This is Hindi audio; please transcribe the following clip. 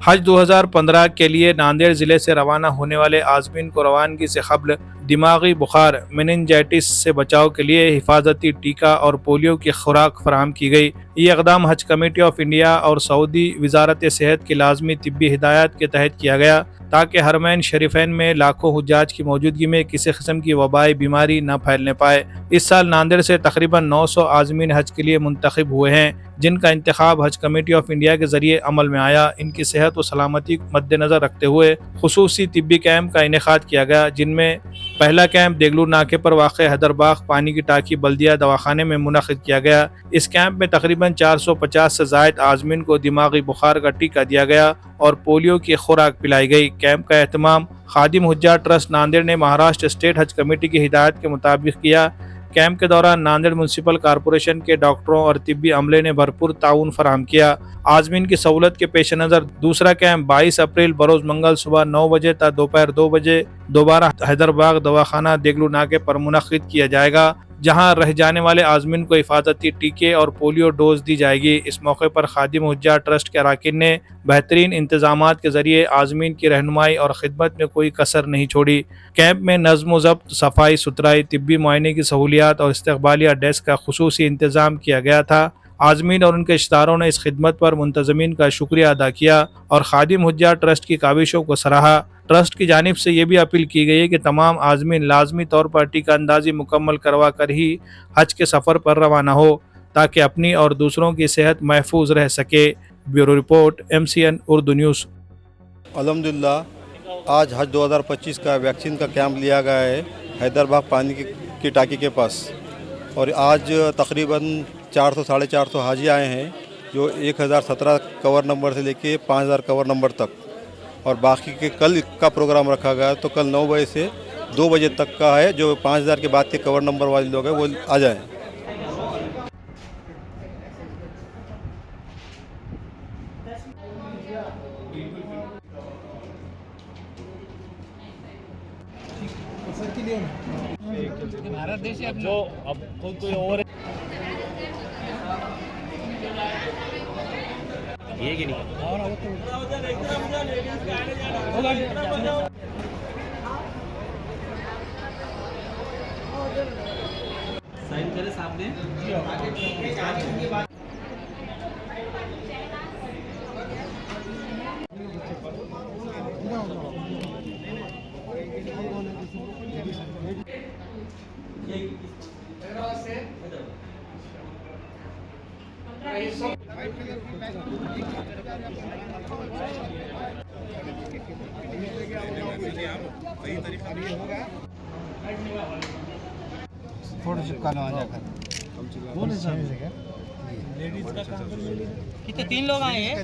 हज 2015 के लिए नांदेड़ जिले से रवाना होने वाले आज़मीन को रवानगी से क़ब्ल दिमागी बुखार मेनिनजाइटिस से बचाव के लिए हिफाजती टीका और पोलियो की खुराक फराहम की गई। ये इक़दाम हज कमेटी ऑफ इंडिया और सऊदी वजारत सेहत की लाजमी तिब्बी हिदायत के तहत किया गया ताकि हरमैन शरीफैन में लाखों हुज्जाज की मौजूदगी में किसी किस्म की वबाई बीमारी न फैलने पाए। इस साल नांदेड़ से तकरीबन 900 आज़मीन हज के लिए मुंतखब हुए हैं, जिनका इंतखाब हज कमेटी ऑफ इंडिया के जरिए अमल में आया। इनकी सेहत और सलामती को मद्देनजर रखते हुए खुसूसी तिब्बी कैंप का इनेकाद किया गया, जिनमें पहला कैंप देगलूर नाके पर वाक़ हैदरबाग पानी की टाकी बल्दिया दवाखाने में मुनक़िद किया गया। इस कैंप में तकरीबन 450 से ज़ायद आज़मीन को दिमागी बुखार का टीका दिया गया और पोलियो की खुराक पिलाई गई। कैंप का एहतमाम खादिम हुज्जाज ट्रस्ट नांदेड़ ने महाराष्ट्र स्टेट हज कमेटी की हिदायत के मुताबिक किया। कैंप के दौरान नांदेड़ म्यूनसिपल कॉरपोरेशन के डॉक्टरों और तिब्बी अमले ने भरपूर ताउन फराहम किया। आज़मीन की सहूलत के पेश नज़र दूसरा कैंप 22 अप्रैल बरोज़ मंगल सुबह 9 बजे तक दोपहर 2 बजे दोबारा हैदरबाग दवाखाना देगलूर नाके पर मुनक़िद किया जाएगा, जहां रह जाने वाले आज़मीन को हिफाजती टीके और पोलियो डोज दी जाएगी। इस मौके पर खादिम हुज्जाज ट्रस्ट के अराकीन ने बेहतरीन इंतजामात के जरिए आज़मीन की रहनुमाई और खिदमत में कोई कसर नहीं छोड़ी। कैंप में नज़्म व ज़ब्त, सफाई सुथराई, तिब्बी मुआयने की सहूलियात और इस्तक़बालिया डेस्क का खुसूसी इंतज़ाम किया गया था। आज़मीन और उनके रिश्तेदारों ने इस खिदमत पर मुंतज़मीन का शुक्रिया अदा किया और खादिम हुज्जाज ट्रस्ट की काविशों को सराहा। ट्रस्ट की जानिब से ये भी अपील की गई है कि तमाम आज़मीन लाजमी तौर पर टीका अंदाजी मुकम्मल करवा कर ही हज के सफ़र पर रवाना हो, ताकि अपनी और दूसरों की सेहत महफूज रह सके। Bureau report, MCN Urdu news. अल्हम्दुलिल्लाह आज हज 2025 का वैक्सीन का कैंप लिया गया है हैदरबाग पानी की टाकी के पास, और आज तकरीबन 400 साढ़े 400 हाजी आए हैं, जो 1017 कवर नंबर से लेके 5000 कवर नंबर तक, और बाकी के कल का प्रोग्राम रखा गया। तो कल 9 बजे से 2 बजे तक का है, जो 5000 के बाद के कवर नंबर वाले लोग हैं वो आ जाएं। भारत देश जो अब कोई और ये कि नहीं साइन करे साहब ने। फोटो चिपकाना आ जाकर कितने 3 लोग आए हैं।